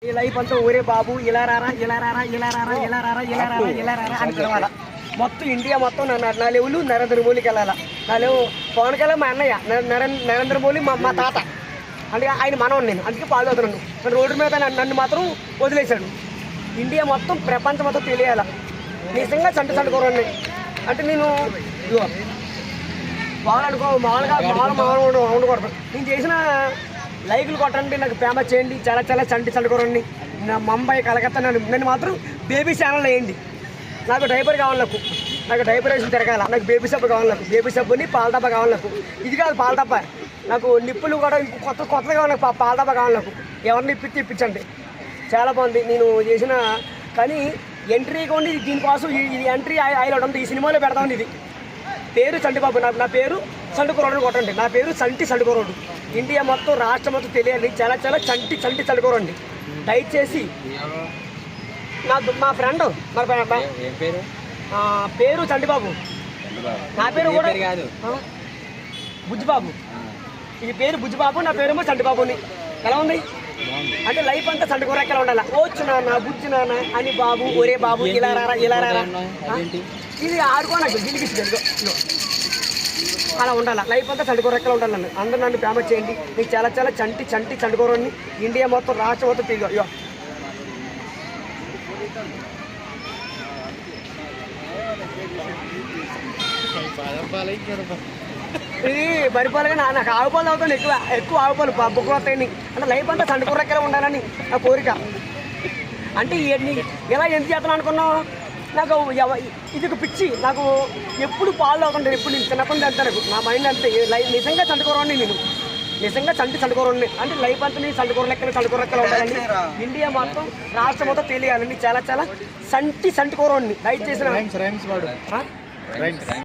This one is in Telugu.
ఈ లైఫ్ అంతా ఒరే బాబు ఇలా రారా ఇలా రారా ఇలా రారా ఇలా రారా ఇలా రారా ఇలా రారా అని పిలవాలా. మొత్తం ఇండియా మొత్తం నా లెవెల్ నరేంద్ర మోడీకి వెళ్ళాలా. నా లెవెల్ పవన్ కళ్యాణ్ మా అన్నయ్య, నరేంద్ర మోడీ మా తాత, అంటే ఆయన మనవని నేను, అందుకే పాలు అవుతున్నాను. రోడ్డు మీద నన్ను మాత్రం వదిలేశాడు. ఇండియా మొత్తం ప్రపంచం మొత్తం తెలియాల నిజంగా చంటుకోరండి. అంటే నేను మామూలుగా ఉండకూడదు. నేను చేసిన లైకులు కొట్టండి, నాకు ఫేమస్ చేయండి, చాలా చాలా చంటుకోరండి. నా ముంబై కలకత్తా నన్ను మాత్రం బేబీ ఛానల్ వేయండి. నాకు డైపర్ కావాలి, నాకు డైపర్ వేసి తిరగాల. నాకు బేబీ సబ్బు కావాలి, నాకు బేబీ సబ్బుని పాల డబ్బా కావాలి. నాకు ఇది కాదు పాల డబ్బా, నాకు నిప్పులు కూడా కొత్తగా కావాలి. నాకు పాల డబ్బా కావాలి. నాకు ఎవరిని ఇప్పించండి. చాలా బాగుంది నేను చేసిన. కానీ ఎంట్రీ కొండి దీనికోసం ఇది ఎంట్రీ హైలైట్ ఉంది. ఈ సినిమాలో పెడతామండి. ఇది పేరు చంటిబాబు, నా పేరు చంటుకోరోడు కొట్టండి. నా పేరు చంటుకోరోడు. ఇండియా మొత్తం రాష్ట్రం మొత్తం తెలియాలి. చాలా చాలా చంటుకోరండి. దయచేసి నాకు మా ఫ్రెండ్ పేరు చంటిబాబు, నా పేరు కూడా బుజ్జిబాబు. ఈ పేరు బుజ్జిబాబు, నా పేరేమో చంటిబాబుని. ఎలా ఉంది అంటే లైఫ్ అంతా చంటుకోరెక్కలా ఉండాలి. ఓచ్చు నాన్న, బుజ్జి నాన్న అని, బాబు ఒరే బాబు ఇలా రారా ఇలా రారా, ఇది ఆడుకో నాకు గిలిగిచ్చు అలా ఉండాలి. లైఫ్ అంతా చంటుకోరెక్కలా ఉండాలి. అందరూ నన్ను ఫేమస్ చేయండి. నీకు చాలా చాలా చంటుకోరండి. ఇండియా మొత్తం రాష్ట్రం మొత్తం తిరిగి ఇది పరిపాలన. నాకు ఆవుపాలు అవుతాను, ఎక్కువ ఆవుపాలు బుక్కలు వస్తాయని. అంటే లైఫ్ అంతా చంటుకోరెక్కలా ఉండాలని నా కోరిక. అంటే ఇలా ఎంత చేస్తాను అనుకున్నావు. నాకు ఇది పిచ్చి. నాకు ఎప్పుడు పాలు అవుతుంటాను. ఎప్పుడు నేను చిన్నప్పటి అంతా నాకు నా మైండ్ అంతే. నిజంగా చంటుకోరండి. నేను నిజంగా చంటుకోరండి. అంటే లైఫ్ అంతా నేను చంటుకోరెక్కలు ఉండాలని. ఇండియా మొత్తం రాష్ట్రం మొత్తం తెలియాలండి. చాలా చాలా చంటుకోరండి. రైట్ చేసిన